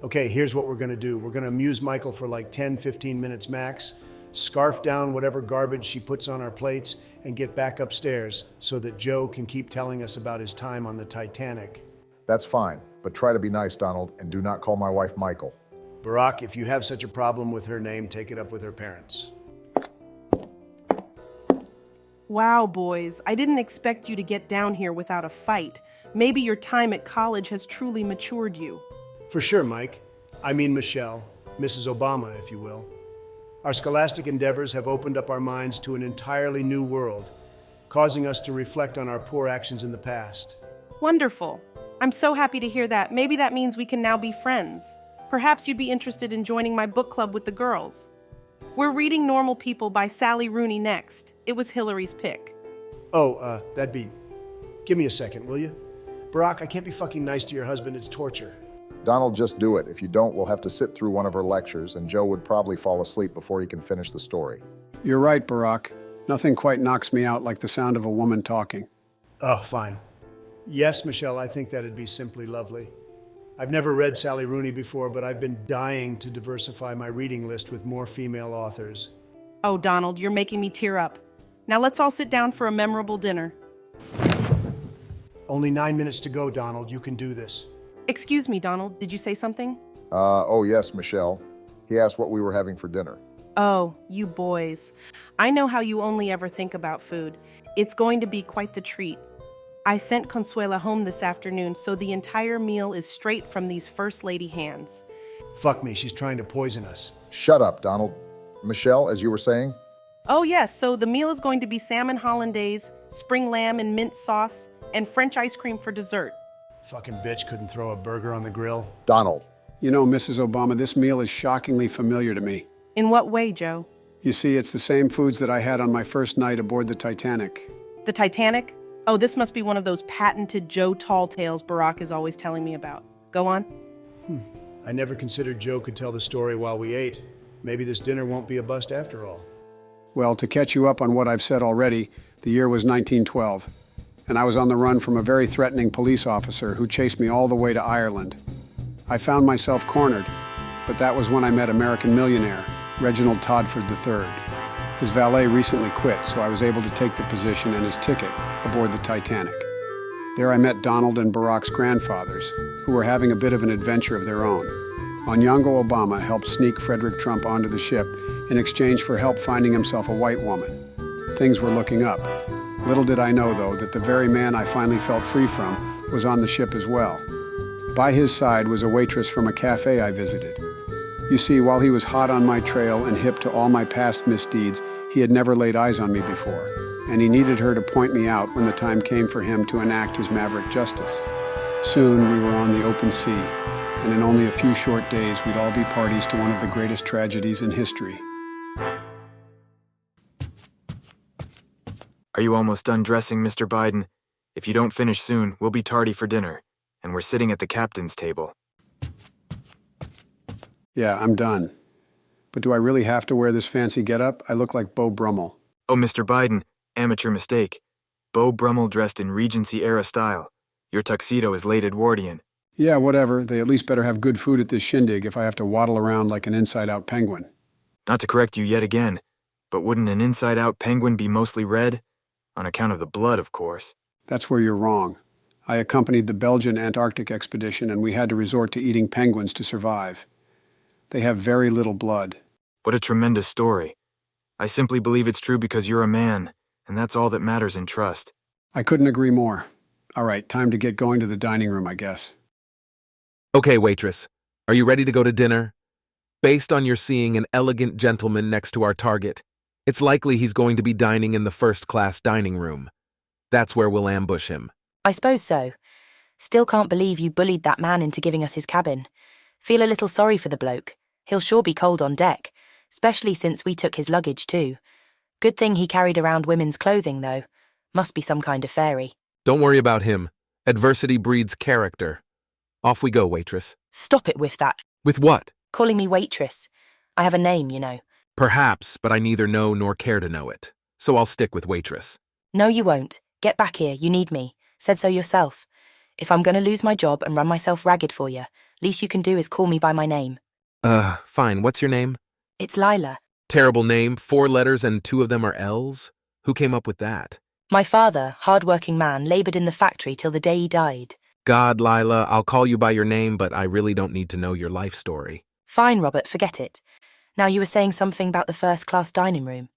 Okay, here's what we're gonna do. We're gonna amuse Michael for like 10, 15 minutes max, scarf down whatever garbage she puts on our plates, and get back upstairs so that Joe can keep telling us about his time on the Titanic. That's fine, but try to be nice, Donald, and do not call my wife Michael. Barack, if you have such a problem with her name, take it up with her parents. Wow, boys, I didn't expect you to get down here without a fight. Maybe your time at college has truly matured you. For sure, Mike. I mean Michelle, Mrs. Obama, if you will. Our scholastic endeavors have opened up our minds to an entirely new world, causing us to reflect on our poor actions in the past. Wonderful. I'm so happy to hear that. Maybe that means we can now be friends. Perhaps you'd be interested in joining my book club with the girls. We're reading Normal People by Sally Rooney next. It was Hillary's pick. Oh, that'd be... Give me a second, will you? Barack, I can't be fucking nice to your husband. It's torture. Donald, just do it. If you don't, we'll have to sit through one of her lectures, and Joe would probably fall asleep before he can finish the story. You're right, Barack. Nothing quite knocks me out like the sound of a woman talking. Oh, fine. Yes, Michelle, I think that'd be simply lovely. I've never read Sally Rooney before, but I've been dying to diversify my reading list with more female authors. Oh, Donald, you're making me tear up. Now let's all sit down for a memorable dinner. Only 9 minutes to go, Donald. You can do this. Excuse me, Donald, did you say something? Oh yes, Michelle. He asked what we were having for dinner. Oh, you boys. I know how you only ever think about food. It's going to be quite the treat. I sent Consuela home this afternoon, so the entire meal is straight from these First Lady hands. Fuck me, she's trying to poison us. Shut up, Donald. Michelle, as you were saying? Oh yes, so the meal is going to be salmon hollandaise, spring lamb and mint sauce, and French ice cream for dessert. Fucking bitch couldn't throw a burger on the grill. Donald. You know, Mrs. Obama, this meal is shockingly familiar to me. In what way, Joe? You see, it's the same foods that I had on my first night aboard the Titanic. The Titanic? Oh, this must be one of those patented Joe Tall tales Barack is always telling me about. Go on. I never considered Joe could tell the story while we ate. Maybe this dinner won't be a bust after all. Well, to catch you up on what I've said already, the year was 1912, and I was on the run from a very threatening police officer who chased me all the way to Ireland. I found myself cornered, but that was when I met American millionaire, Reginald Todford III. His valet recently quit, so I was able to take the position and his ticket aboard the Titanic. There I met Donald and Barack's grandfathers, who were having a bit of an adventure of their own. Onyango Obama helped sneak Frederick Trump onto the ship in exchange for help finding himself a white woman. Things were looking up. Little did I know, though, that the very man I finally felt free from was on the ship as well. By his side was a waitress from a cafe I visited. You see, while he was hot on my trail and hip to all my past misdeeds, he had never laid eyes on me before, and he needed her to point me out when the time came for him to enact his maverick justice. Soon we were on the open sea, and in only a few short days we'd all be parties to one of the greatest tragedies in history. Are you almost done dressing, Mr. Biden? If you don't finish soon, we'll be tardy for dinner, and we're sitting at the captain's table. Yeah, I'm done. But do I really have to wear this fancy getup? I look like Beau Brummel. Oh, Mr. Biden, amateur mistake. Beau Brummel dressed in Regency-era style. Your tuxedo is late Edwardian. Yeah, whatever. They at least better have good food at this shindig if I have to waddle around like an inside-out penguin. Not to correct you yet again, but wouldn't an inside-out penguin be mostly red? On account of the blood, of course. That's where you're wrong. I accompanied the Belgian Antarctic expedition and we had to resort to eating penguins to survive. They have very little blood. What a tremendous story. I simply believe it's true because you're a man, and that's all that matters in trust. I couldn't agree more. All right, time to get going to the dining room, I guess. Okay, waitress. Are you ready to go to dinner? Based on your seeing an elegant gentleman next to our target, it's likely he's going to be dining in the first-class dining room. That's where we'll ambush him. I suppose so. Still can't believe you bullied that man into giving us his cabin. Feel a little sorry for the bloke. He'll sure be cold on deck, especially since we took his luggage too. Good thing he carried around women's clothing, though. Must be some kind of fairy. Don't worry about him. Adversity breeds character. Off we go, waitress. Stop it with that. With what? Calling me waitress. I have a name, you know. Perhaps, but I neither know nor care to know it. So I'll stick with waitress. No, you won't. Get back here, you need me. Said so yourself. If I'm going to lose my job and run myself ragged for you, Least you can do is call me by my name. Fine. What's your name? It's Lila. Terrible name. 4 letters and 2 of them are L's? Who came up with that? My father, hard-working man, laboured in the factory till the day he died. God, Lila, I'll call you by your name, but I really don't need to know your life story. Fine, Robert, forget it. Now you were saying something about the first-class dining room.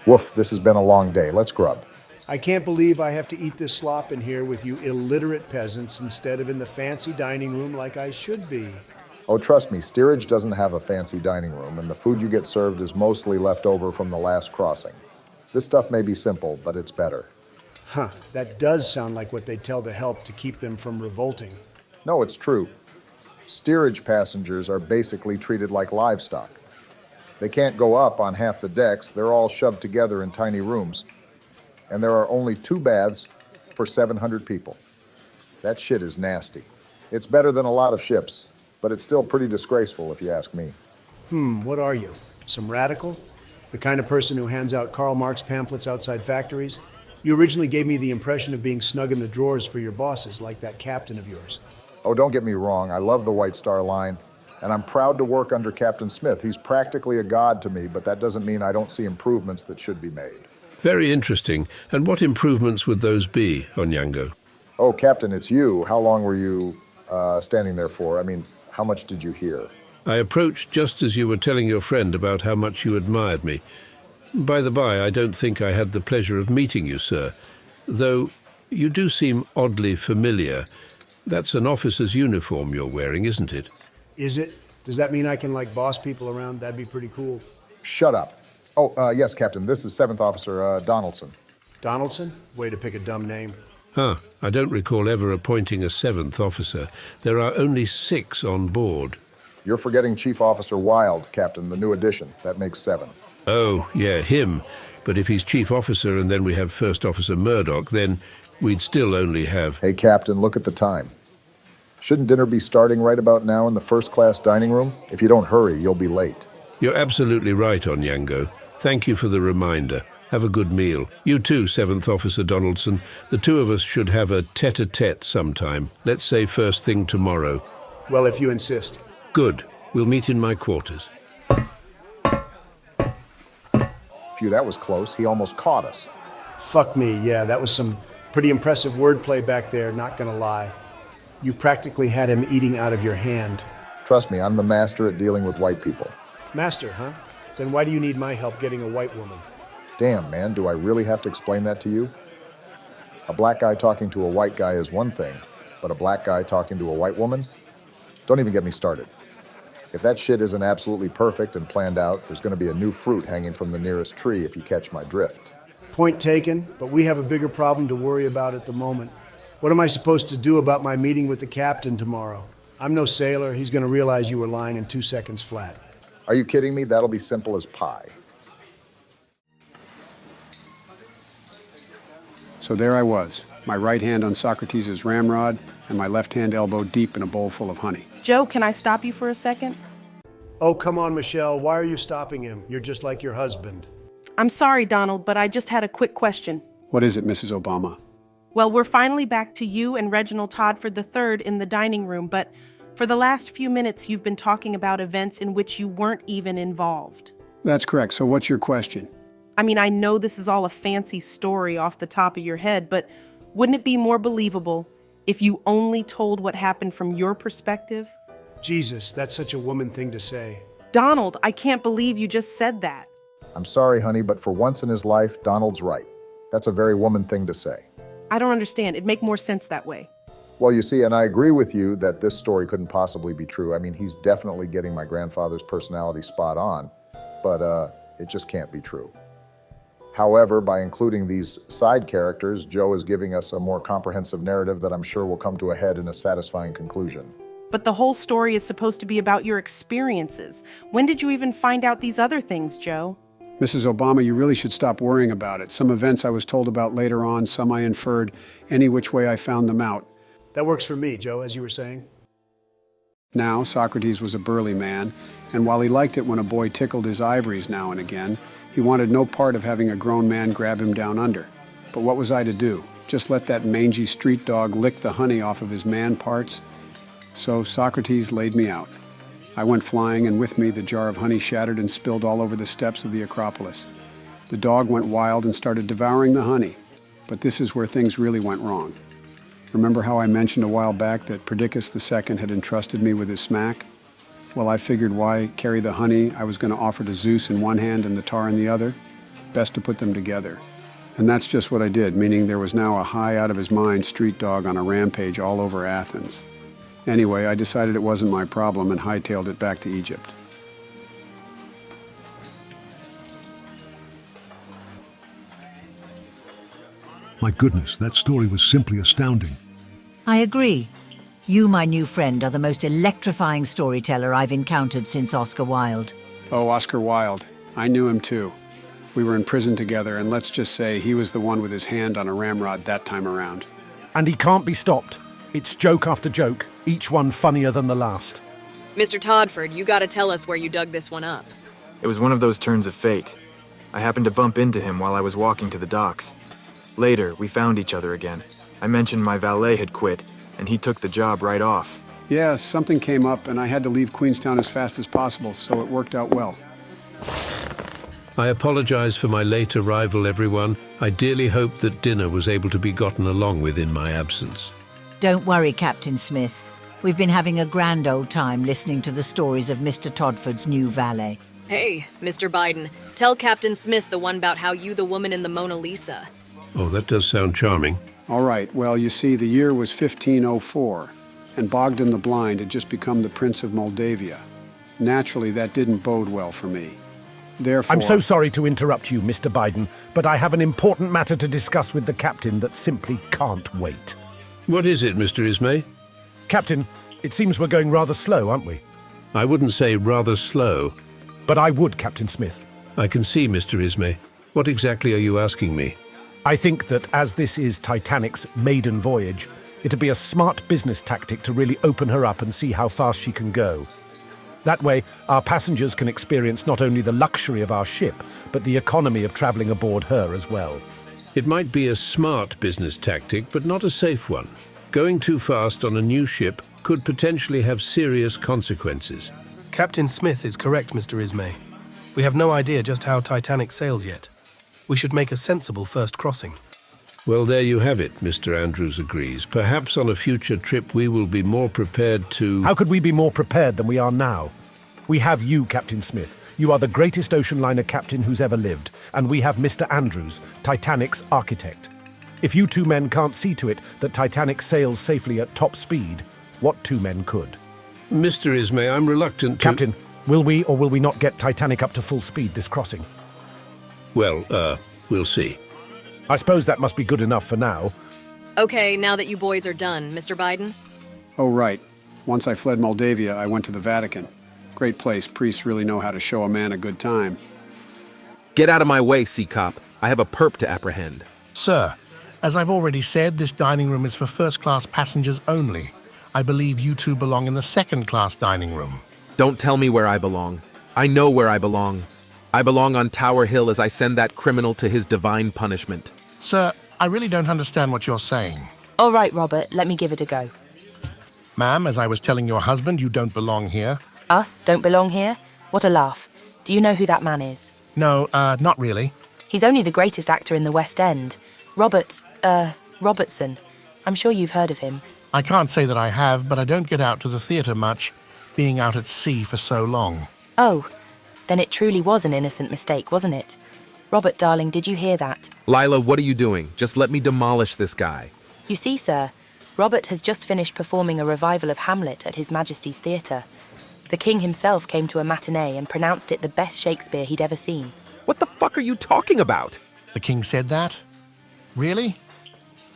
Woof, this has been a long day. Let's grub. I can't believe I have to eat this slop in here with you illiterate peasants instead of in the fancy dining room like I should be. Oh, trust me, steerage doesn't have a fancy dining room, and the food you get served is mostly left over from the last crossing. This stuff may be simple, but it's better. Huh, that does sound like what they tell the help to keep them from revolting. No, it's true. Steerage passengers are basically treated like livestock. They can't go up on half the decks. They're all shoved together in tiny rooms. And there are only 2 baths for 700 people. That shit is nasty. It's better than a lot of ships, but it's still pretty disgraceful if you ask me. What are you? Some radical? The kind of person who hands out Karl Marx pamphlets outside factories? You originally gave me the impression of being snug in the drawers for your bosses, like that captain of yours. Oh, don't get me wrong. I love the White Star Line, and I'm proud to work under Captain Smith. He's practically a god to me, but that doesn't mean I don't see improvements that should be made. Very interesting. And what improvements would those be, Onyango? Oh, Captain, it's you. How long were you standing there for? I mean, how much did you hear? I approached just as you were telling your friend about how much you admired me. By the by, I don't think I had the pleasure of meeting you, sir. Though you do seem oddly familiar. That's an officer's uniform you're wearing, isn't it? Is it? Does that mean I can, like, boss people around? That'd be pretty cool. Shut up. Oh, yes, Captain. This is 7th Officer Donaldson. Donaldson? Way to pick a dumb name. I don't recall ever appointing a 7th officer. There are only 6 on board. You're forgetting Chief Officer Wilde, Captain, the new addition. That makes 7. Oh, yeah, him. But if he's chief officer and then we have First Officer Murdoch, then we'd still only have... Hey, Captain, look at the time. Shouldn't dinner be starting right about now in the first-class dining room? If you don't hurry, you'll be late. You're absolutely right, Onyango. Thank you for the reminder. Have a good meal. You too, 7th Officer Donaldson. The 2 of us should have a tete-a-tete sometime. Let's say first thing tomorrow. Well, if you insist. Good. We'll meet in my quarters. Phew, that was close. He almost caught us. Fuck me, yeah, that was some pretty impressive wordplay back there, not gonna lie. You practically had him eating out of your hand. Trust me, I'm the master at dealing with white people. Master, huh? Then why do you need my help getting a white woman? Damn, man, do I really have to explain that to you? A black guy talking to a white guy is one thing, but a black guy talking to a white woman? Don't even get me started. If that shit isn't absolutely perfect and planned out, there's going to be a new fruit hanging from the nearest tree if you catch my drift. Point taken, but we have a bigger problem to worry about at the moment. What am I supposed to do about my meeting with the captain tomorrow? I'm no sailor. He's going to realize you were lying in 2 seconds flat. Are you kidding me? That'll be simple as pie. So there I was, my right hand on Socrates' ramrod and my left hand elbow deep in a bowl full of honey. Joe, can I stop you for a second? Oh, come on, Michelle. Why are you stopping him? You're just like your husband. I'm sorry, Donald, but I just had a quick question. What is it, Mrs. Obama? Well, we're finally back to you and Reginald Todford III in the dining room, but for the last few minutes you've been talking about events in which you weren't even involved. That's correct. So what's your question? I mean, I know this is all a fancy story off the top of your head, but wouldn't it be more believable if you only told what happened from your perspective? Jesus, that's such a woman thing to say. Donald, I can't believe you just said that. I'm sorry, honey, but for once in his life, Donald's right. That's a very woman thing to say. I don't understand. It'd make more sense that way. Well, you see, and I agree with you that this story couldn't possibly be true. I mean, he's definitely getting my grandfather's personality spot on, but it just can't be true. However, by including these side characters, Joe is giving us a more comprehensive narrative that I'm sure will come to a head in a satisfying conclusion. But the whole story is supposed to be about your experiences. When did you even find out these other things, Joe? Mrs. Obama, you really should stop worrying about it. Some events I was told about later on, some I inferred, any which way I found them out. That works for me, Joe, as you were saying. Now, Socrates was a burly man, and while he liked it when a boy tickled his ivories now and again, He wanted no part of having a grown man grab him down under. But what was I to do? Just let that mangy street dog lick the honey off of his man parts? So Socrates laid me out. I went flying, and with me the jar of honey shattered and spilled all over the steps of the Acropolis. The dog went wild and started devouring the honey. But this is where things really went wrong. Remember how I mentioned a while back that Perdiccas II had entrusted me with his smack? Well, I figured why carry the honey I was going to offer to Zeus in one hand and the tar in the other? Best to put them together. And that's just what I did, meaning there was now a high out-of-his-mind street dog on a rampage all over Athens. Anyway, I decided it wasn't my problem and hightailed it back to Egypt. My goodness, that story was simply astounding. I agree. You, my new friend, are the most electrifying storyteller I've encountered since Oscar Wilde. Oh, Oscar Wilde. I knew him too. We were in prison together, and let's just say he was the one with his hand on a ramrod that time around. And he can't be stopped. It's joke after joke, each one funnier than the last. Mr. Todford, you gotta tell us where you dug this one up. It was one of those turns of fate. I happened to bump into him while I was walking to the docks. Later, we found each other again. I mentioned my valet had quit, and he took the job right off. Yeah, something came up, and I had to leave Queenstown as fast as possible, so it worked out well. I apologize for my late arrival, everyone. I dearly hope that dinner was able to be gotten along with in my absence. Don't worry, Captain Smith. We've been having a grand old time listening to the stories of Mr. Todford's new valet. Hey, Mr. Biden, tell Captain Smith the one about how you the woman in the Mona Lisa. Oh, that does sound charming. All right, well, you see, the year was 1504, and Bogdan the Blind had just become the Prince of Moldavia. Naturally, that didn't bode well for me. Therefore, I'm so sorry to interrupt you, Mr. Biden, but I have an important matter to discuss with the captain that simply can't wait. What is it, Mr. Ismay? Captain, it seems we're going rather slow, aren't we? I wouldn't say rather slow. But I would, Captain Smith. I can see, Mr. Ismay. What exactly are you asking me? I think that as this is Titanic's maiden voyage, it'd be a smart business tactic to really open her up and see how fast she can go. That way, our passengers can experience not only the luxury of our ship, but the economy of travelling aboard her as well. It might be a smart business tactic, but not a safe one. Going too fast on a new ship could potentially have serious consequences. Captain Smith is correct, Mr. Ismay. We have no idea just how Titanic sails yet. We should make a sensible first crossing. Well, there you have it, Mr. Andrews agrees. Perhaps on a future trip we will be more prepared to... How could we be more prepared than we are now? We have you, Captain Smith. You are the greatest ocean liner captain who's ever lived, and we have Mr. Andrews, Titanic's architect. If you two men can't see to it that Titanic sails safely at top speed, what two men could? Mr. Ismay, I'm reluctant to... Captain, will we or will we not get Titanic up to full speed this crossing? Well, we'll see. I suppose that must be good enough for now. Okay, now that you boys are done, Mr. Biden? Oh, right. Once I fled Moldavia, I went to the Vatican. Great place. Priests really know how to show a man a good time. Get out of my way, sea cop. I have a perp to apprehend. Sir, as I've already said, this dining room is for first-class passengers only. I believe you two belong in the second-class dining room. Don't tell me where I belong. I know where I belong. I belong on Tower Hill as I send that criminal to his divine punishment. Sir, I really don't understand what you're saying. All right, Robert, let me give it a go. Ma'am, as I was telling your husband, you don't belong here. Us? Don't belong here? What a laugh. Do you know who that man is? No, not really. He's only the greatest actor in the West End. Robertson. I'm sure you've heard of him. I can't say that I have, but I don't get out to the theatre much, being out at sea for so long. Oh, then it truly was an innocent mistake, wasn't it? Robert, darling, did you hear that? Lila, what are you doing? Just let me demolish this guy. You see, sir, Robert has just finished performing a revival of Hamlet at His Majesty's Theatre. The King himself came to a matinee and pronounced it the best Shakespeare he'd ever seen. What the fuck are you talking about? The King said that? Really?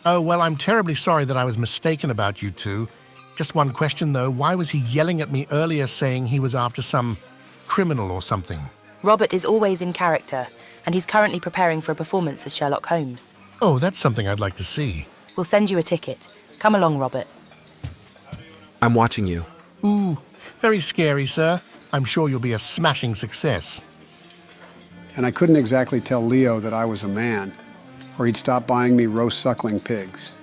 Oh, well, I'm terribly sorry that I was mistaken about you two. Just one question, though. Why was he yelling at me earlier saying he was after some criminal or something? Robert is always in character, and he's currently preparing for a performance as Sherlock Holmes. Oh, that's something I'd like to see. We'll send you a ticket. Come along, Robert. I'm watching you. Ooh, very scary, sir. I'm sure you'll be a smashing success. And I couldn't exactly tell Leo that I was a man, or he'd stop buying me roast suckling pigs.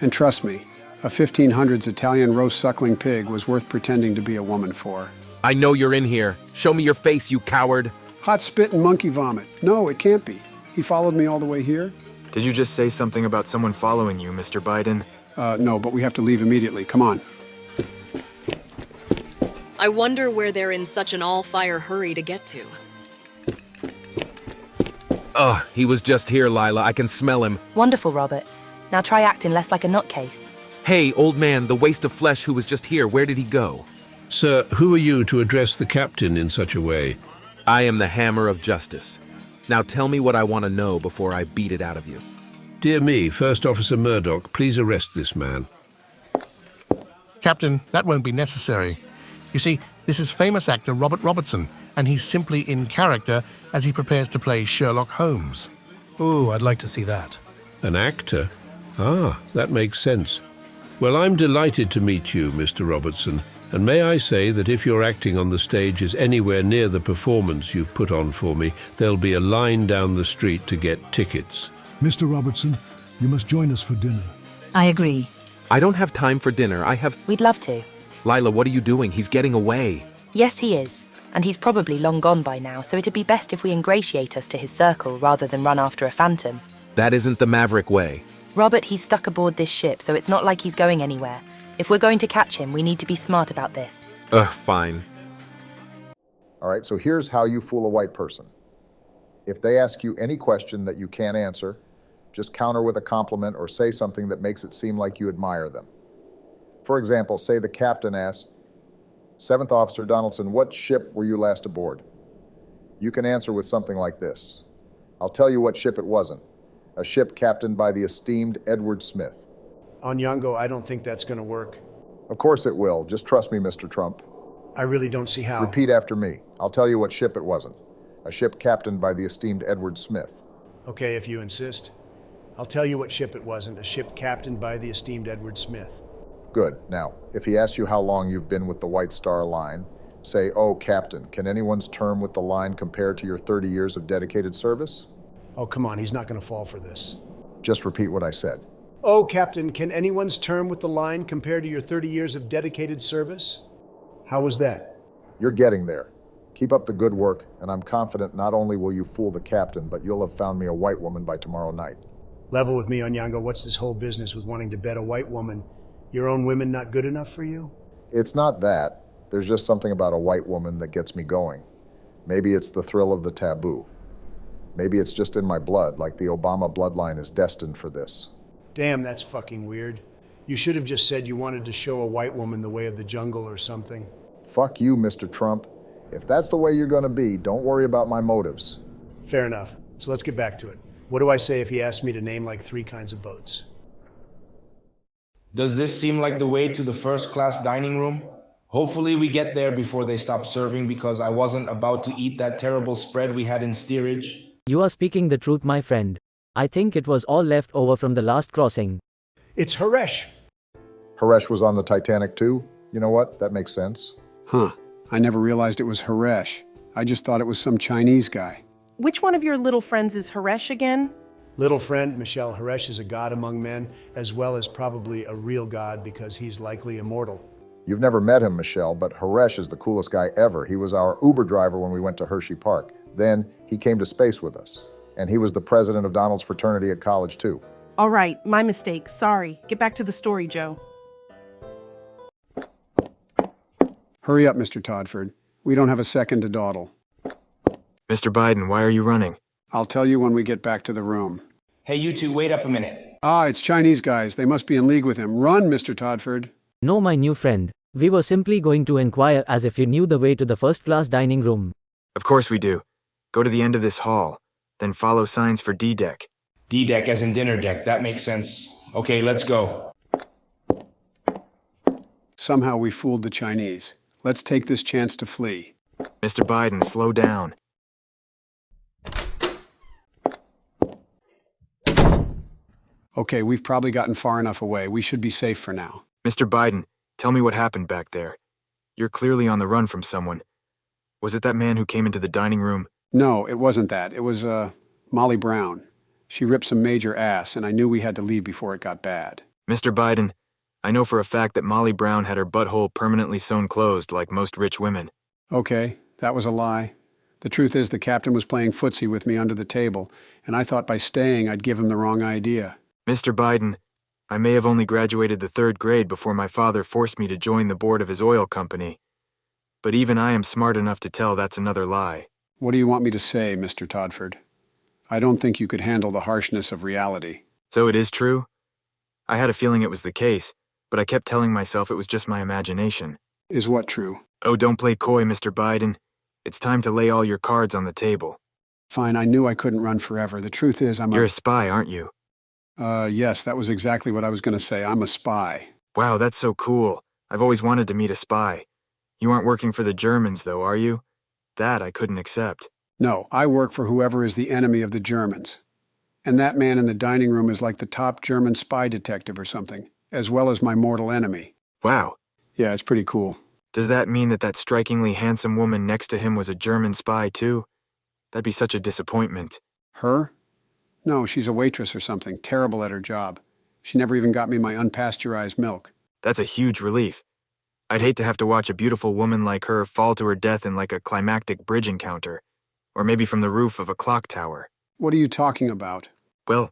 And trust me, a 1500s Italian roast suckling pig was worth pretending to be a woman for. I know you're in here. Show me your face, you coward. Hot spit and monkey vomit. No, it can't be. He followed me all the way here? Did you just say something about someone following you, Mr. Biden? No, but we have to leave immediately. Come on. I wonder where they're in such an all-fire hurry to get to. Ugh, he was just here, Lila. I can smell him. Wonderful, Robert. Now try acting less like a nutcase. Hey, old man, the waste of flesh who was just here, where did he go? Sir, who are you to address the captain in such a way? I am the hammer of justice. Now tell me what I want to know before I beat it out of you. Dear me, First Officer Murdoch, please arrest this man. Captain, that won't be necessary. You see, this is famous actor Robert Robertson, and he's simply in character as he prepares to play Sherlock Holmes. Ooh, I'd like to see that. An actor? Ah, that makes sense. Well, I'm delighted to meet you, Mr. Robertson, and may I say that if your acting on the stage is anywhere near the performance you've put on for me, there'll be a line down the street to get tickets. Mr. Robertson, you must join us for dinner. I agree. I don't have time for dinner. We'd love to. Lila, what are you doing? He's getting away. Yes, he is. And he's probably long gone by now, so it'd be best if we ingratiate us to his circle rather than run after a phantom. That isn't the Maverick way. Robert, he's stuck aboard this ship, so it's not like he's going anywhere. If we're going to catch him, we need to be smart about this. Ugh, fine. All right, so here's how you fool a white person. If they ask you any question that you can't answer, just counter with a compliment or say something that makes it seem like you admire them. For example, say the captain asks, 7th Officer Donaldson, what ship were you last aboard? You can answer with something like this. I'll tell you what ship it wasn't. A ship captained by the esteemed Edward Smith. Onyango, I don't think that's going to work. Of course it will. Just trust me, Mr. Trump. I really don't see how. Repeat after me. I'll tell you what ship it wasn't. A ship captained by the esteemed Edward Smith. Okay, if you insist. I'll tell you what ship it wasn't. A ship captained by the esteemed Edward Smith. Good. Now, if he asks you how long you've been with the White Star Line, say, oh, Captain, can anyone's term with the line compare to your 30 years of dedicated service? Oh, come on, he's not going to fall for this. Just repeat what I said. Oh, Captain, can anyone's term with the line compare to your 30 years of dedicated service? How was that? You're getting there. Keep up the good work, and I'm confident not only will you fool the captain, but you'll have found me a white woman by tomorrow night. Level with me, Onyango. What's this whole business with wanting to bet a white woman? Your own women not good enough for you? It's not that. There's just something about a white woman that gets me going. Maybe it's the thrill of the taboo. Maybe it's just in my blood, like the Obama bloodline is destined for this. Damn, that's fucking weird. You should have just said you wanted to show a white woman the way of the jungle or something. Fuck you, Mr. Trump. If that's the way you're gonna be, don't worry about my motives. Fair enough. So let's get back to it. What do I say if he asks me to name like 3 kinds of boats? Does this seem like the way to the first-class dining room? Hopefully we get there before they stop serving because I wasn't about to eat that terrible spread we had in steerage. You are speaking the truth, my friend. I think it was all left over from the last crossing. It's Haresh. Haresh was on the Titanic too? You know what? That makes sense. Huh. I never realized it was Haresh. I just thought it was some Chinese guy. Which one of your little friends is Haresh again? Little friend, Michelle, Haresh is a god among men, as well as probably a real god because he's likely immortal. You've never met him, Michelle, but Haresh is the coolest guy ever. He was our Uber driver when we went to Hershey Park. Then he came to space with us. And he was the president of Donald's fraternity at college too. All right, my mistake. Sorry. Get back to the story, Joe. Hurry up, Mr. Todford. We don't have a second to dawdle. Mr. Biden, why are you running? I'll tell you when we get back to the room. Hey, you two, wait up a minute. Ah, it's Chinese guys. They must be in league with him. Run, Mr. Todford. No, my new friend. We were simply going to inquire as if you knew the way to the first-class dining room. Of course we do. Go to the end of this hall, then follow signs for D-deck. D-deck as in dinner deck, that makes sense. Okay, let's go. Somehow we fooled the Chinese. Let's take this chance to flee. Mr. Biden, slow down. Okay, we've probably gotten far enough away. We should be safe for now. Mr. Biden, tell me what happened back there. You're clearly on the run from someone. Was it that man who came into the dining room, No, it wasn't that. It was, Molly Brown. She ripped some major ass, and I knew we had to leave before it got bad. Mr. Biden, I know for a fact that Molly Brown had her butthole permanently sewn closed like most rich women. Okay, that was a lie. The truth is the captain was playing footsie with me under the table, and I thought by staying I'd give him the wrong idea. Mr. Biden, I may have only graduated the 3rd grade before my father forced me to join the board of his oil company. But even I am smart enough to tell that's another lie. What do you want me to say, Mr. Todford? I don't think you could handle the harshness of reality. So it is true? I had a feeling it was the case, but I kept telling myself it was just my imagination. Is what true? Oh, don't play coy, Mr. Biden. It's time to lay all your cards on the table. Fine, I knew I couldn't run forever. The truth is You're a spy, aren't you? Yes, that was exactly what I was going to say. I'm a spy. Wow, that's so cool. I've always wanted to meet a spy. You aren't working for the Germans, though, are you? That I couldn't accept. No, I work for whoever is the enemy of the Germans. And that man in the dining room is like the top German spy detective or something, as well as my mortal enemy. Wow. Yeah, it's pretty cool. Does that mean that strikingly handsome woman next to him was a German spy, too? That'd be such a disappointment. Her? No, she's a waitress or something, terrible at her job. She never even got me my unpasteurized milk. That's a huge relief. I'd hate to have to watch a beautiful woman like her fall to her death in like a climactic bridge encounter, or maybe from the roof of a clock tower. What are you talking about? Well,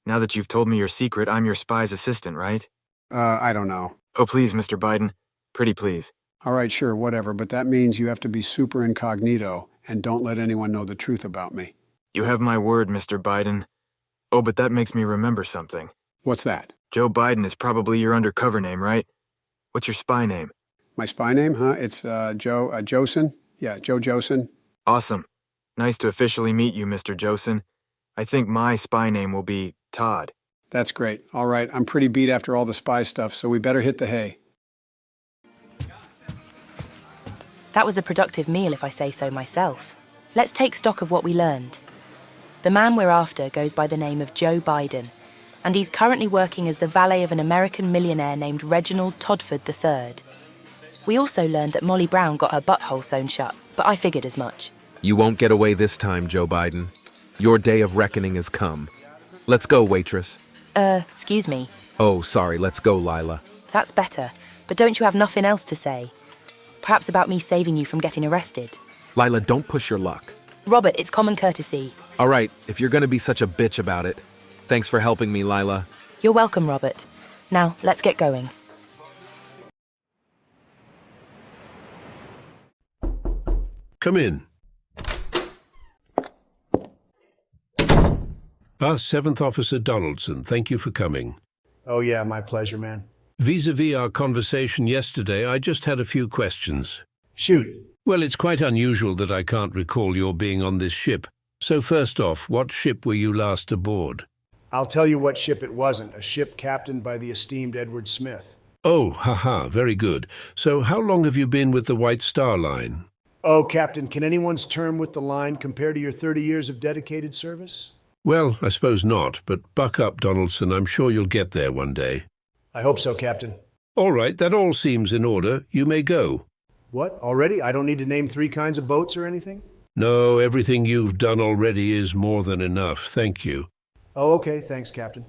now that you've told me your secret, I'm your spy's assistant, right? I don't know. Oh, please, Mr. Biden. Pretty please. All right, sure, whatever, but that means you have to be super incognito and don't let anyone know the truth about me. You have my word, Mr. Biden. Oh, but that makes me remember something. What's that? Joe Biden is probably your undercover name, right? What's your spy name? My spy name, huh? It's Josen. Yeah, Joe Josen. Awesome. Nice to officially meet you, Mr. Josen. I think my spy name will be Todd. That's great. All right, I'm pretty beat after all the spy stuff, so we better hit the hay. That was a productive meal, if I say so myself. Let's take stock of what we learned. The man we're after goes by the name of Joe Biden, and he's currently working as the valet of an American millionaire named Reginald Todford III. We also learned that Molly Brown got her butthole sewn shut, but I figured as much. You won't get away this time, Joe Biden. Your day of reckoning has come. Let's go, waitress. Excuse me. Oh, sorry, let's go, Lila. That's better, but don't you have nothing else to say? Perhaps about me saving you from getting arrested? Lila, don't push your luck. Robert, it's common courtesy. All right, if you're gonna be such a bitch about it. Thanks for helping me, Lila. You're welcome, Robert. Now, let's get going. Come in. Seventh Officer Donaldson, thank you for coming. Oh yeah, my pleasure, man. Vis-a-vis our conversation yesterday, I just had a few questions. Shoot. Well, it's quite unusual that I can't recall your being on this ship. So first off, what ship were you last aboard? I'll tell you what ship it wasn't. A ship captained by the esteemed Edward Smith. Oh, haha, very good. So how long have you been with the White Star Line? Oh, Captain, can anyone's term with the line compare to your 30 years of dedicated service? Well, I suppose not, but buck up, Donaldson. I'm sure you'll get there one day. I hope so, Captain. All right, that all seems in order. You may go. What, already? I don't need to name 3 kinds of boats or anything? No, everything you've done already is more than enough. Thank you. Oh, okay. Thanks, Captain.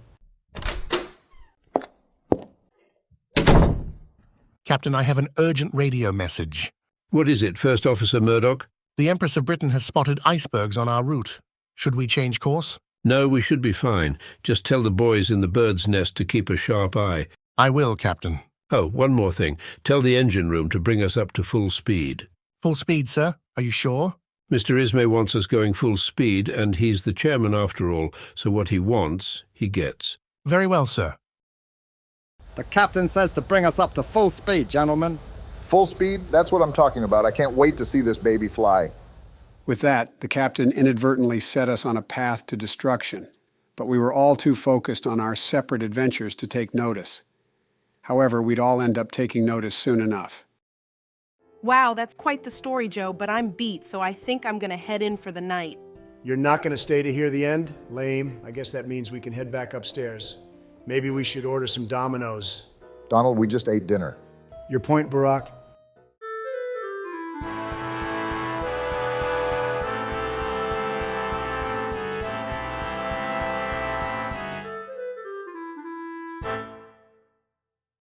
Captain, I have an urgent radio message. What is it, First Officer Murdoch? The Empress of Britain has spotted icebergs on our route. Should we change course? No, we should be fine. Just tell the boys in the bird's nest to keep a sharp eye. I will, Captain. Oh, one more thing. Tell the engine room to bring us up to full speed. Full speed, sir? Are you sure? Mr. Ismay wants us going full speed, and he's the chairman after all, so what he wants, he gets. Very well, sir. The captain says to bring us up to full speed, gentlemen. Full speed? That's what I'm talking about. I can't wait to see this baby fly. With that, the captain inadvertently set us on a path to destruction, but we were all too focused on our separate adventures to take notice. However, we'd all end up taking notice soon enough. Wow, that's quite the story, Joe, but I'm beat, so I think I'm gonna head in for the night. You're not gonna stay to hear the end? Lame. I guess that means we can head back upstairs. Maybe we should order some Domino's. Donald, we just ate dinner. Your point, Barack? Bye.